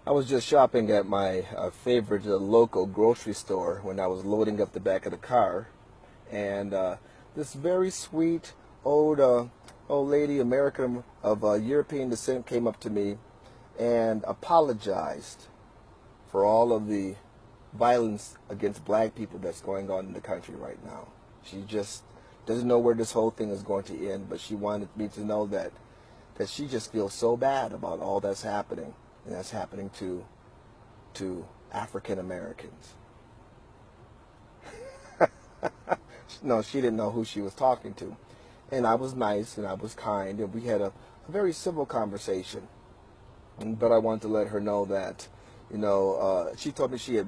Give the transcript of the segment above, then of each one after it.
I was just shopping at my favorite local grocery store when I was loading up the back of the car, and this very sweet old lady, American of European descent, came up to me and apologized for all of the violence against black people that's going on in the country right now. She just doesn't know where this whole thing is going to end, but she wanted me to know that she just feels so bad about all that's happening, and that's happening to African Americans. No, she didn't know who she was talking to. And I was nice and I was kind, and we had a very civil conversation. But I wanted to let her know that, she told me she had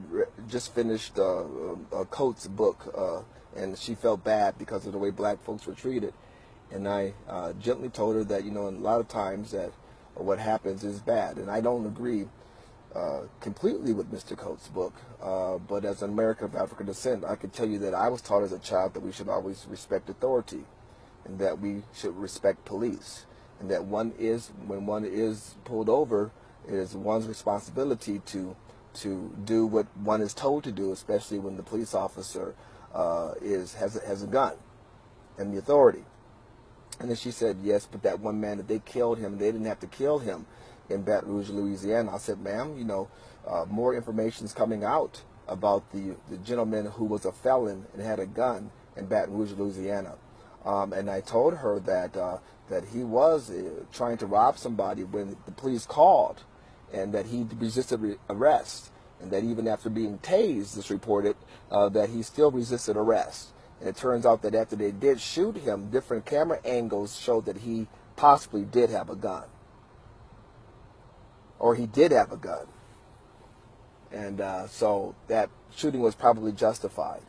just finished Coates' book, and she felt bad because of the way black folks were treated. And I gently told her that, a lot of times that what happens is bad. And I don't agree completely with Mr. Coates' book, but as an American of African descent, I can tell you that I was taught as a child that we should always respect authority, and that we should respect police, and that when one is pulled over, it is one's responsibility to do what one is told to do, especially when the police officer has a gun and the authority. And then she said, yes, but that one man, that they killed him, they didn't have to kill him in Baton Rouge, Louisiana. I said, ma'am, more information is coming out about the gentleman who was a felon and had a gun in Baton Rouge, Louisiana. And I told her that he was trying to rob somebody when the police called, and that he resisted arrest, and that even after being tased, it's reported, that he still resisted arrest. And it turns out that after they did shoot him, different camera angles showed that he possibly did have a gun. Or he did have a gun. And so that shooting was probably justified.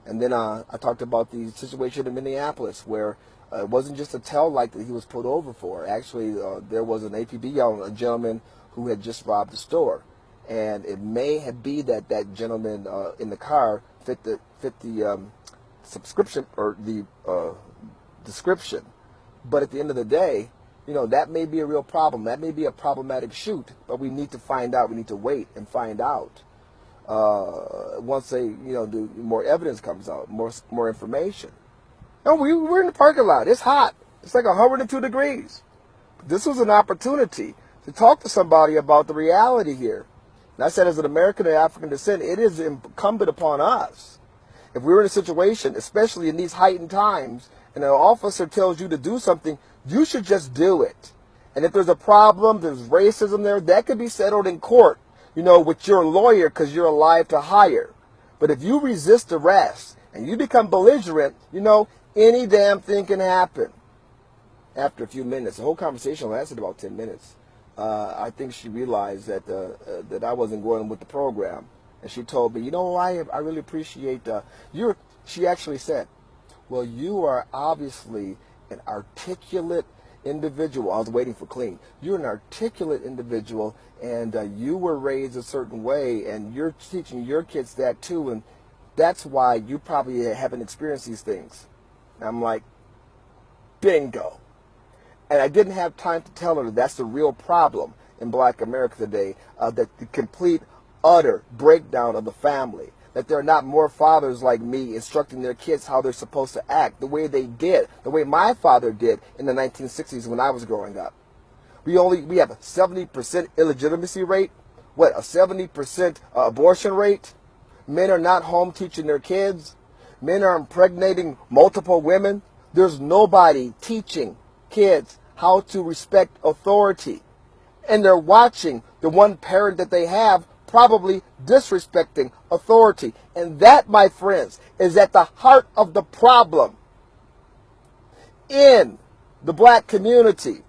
And then I talked about the situation in Minneapolis, where it wasn't just a tail light that he was pulled over for. Actually, there was an APB on a gentleman who had just robbed the store. And it may have been that gentleman in the car fit the subscription or the description. But at the end of the day, that may be a real problem. That may be a problematic shoot, but we need to find out. We need to wait and find out. Once more evidence comes out, more information. No, we're in the parking lot. It's hot. It's like 102 degrees. This was an opportunity to talk to somebody about the reality here. And I said, as an American of African descent, it is incumbent upon us. If we're in a situation, especially in these heightened times, and an officer tells you to do something, you should just do it. And if there's a problem, there's racism there, that could be settled in court, with your lawyer, because you're alive to hire. But if you resist arrest and you become belligerent, any damn thing can happen. After a few minutes, the whole conversation lasted about 10 minutes. I think she realized that I wasn't going with the program. And she told me, I really appreciate she actually said, well, you are obviously an articulate individual. I was waiting for clean. You're an articulate individual, and you were raised a certain way, and you're teaching your kids that too, and that's why you probably haven't experienced these things. And I'm like, bingo. And I didn't have time to tell her that's the real problem in Black America today, that the complete, utter breakdown of the family. That there are not more fathers like me instructing their kids how they're supposed to act the way they did, the way my father did in the 1960s when I was growing up. We have a 70% illegitimacy rate. A 70% abortion rate? Men are not home teaching their kids. Men are impregnating multiple women. There's nobody teaching kids how to respect authority. And they're watching the one parent that they have probably disrespecting authority. And that, my friends, is at the heart of the problem in the black community.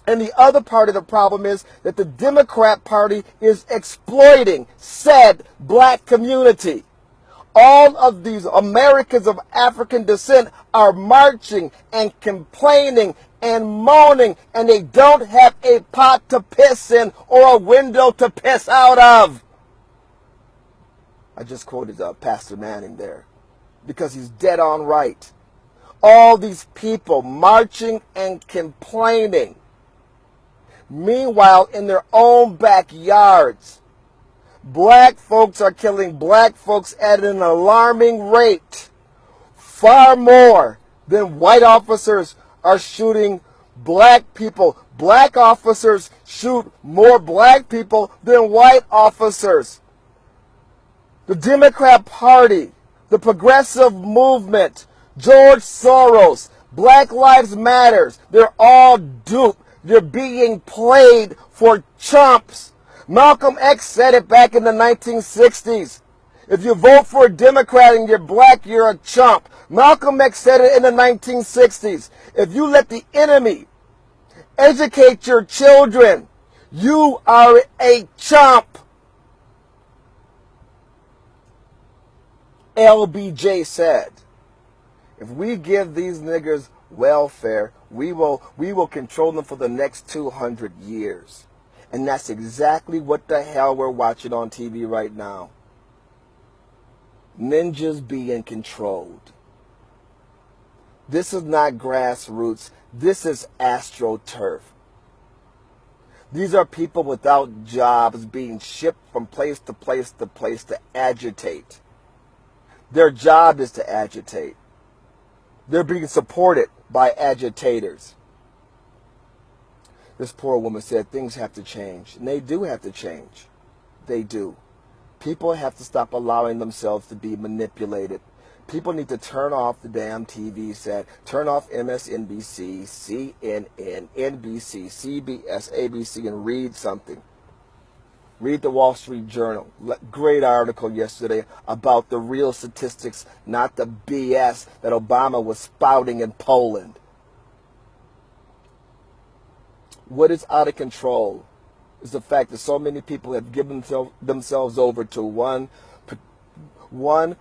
And the other part of the problem is that the Democrat Party is exploiting said black community. All of these Americans of African descent are marching and complaining and moaning, and they don't have a pot to piss in or a window to piss out of. I just quoted Pastor Manning there because he's dead on right. All these people marching and complaining. Meanwhile, in their own backyards, black folks are killing black folks at an alarming rate, far more than white officers are shooting black people. Black officers shoot more black people than white officers. The Democrat Party, the progressive movement, George Soros, Black Lives Matters, they're all duped. They're being played for chumps. Malcolm X said it back in the 1960s. If you vote for a Democrat and you're black, you're a chump. Malcolm X said it in the 1960s. If you let the enemy educate your children, you are a chump. LBJ said, if we give these niggers welfare, we will control them for the next 200 years. And that's exactly what the hell we're watching on TV right now. Ninjas being controlled. This is not grassroots. This is AstroTurf. These are people without jobs being shipped from place to place to place to agitate. Their job is to agitate. They're being supported by agitators. This poor woman said things have to change. And they do have to change. They do. People have to stop allowing themselves to be manipulated. People need to turn off the damn TV set, turn off MSNBC, CNN, NBC, CBS, ABC, and read something. Read the Wall Street Journal. Great article yesterday about the real statistics, not the BS that Obama was spouting in Poland. What is out of control is the fact that so many people have given themselves over to one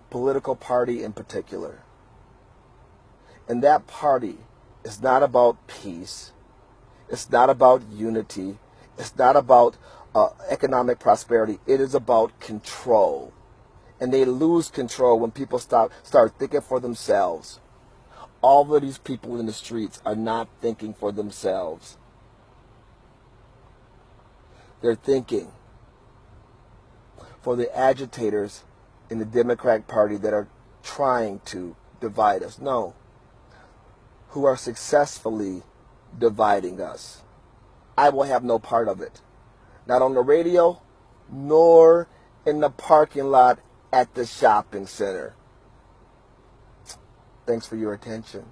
political party in particular. And that party is not about peace. It's not about unity. It's not about economic prosperity. It is about control. And they lose control when people start thinking for themselves. All of these people in the streets are not thinking for themselves. They're thinking for the agitators in the Democratic Party that are trying to divide us. No. Who are successfully dividing us. I will have no part of it. Not on the radio, nor in the parking lot at the shopping center. Thanks for your attention.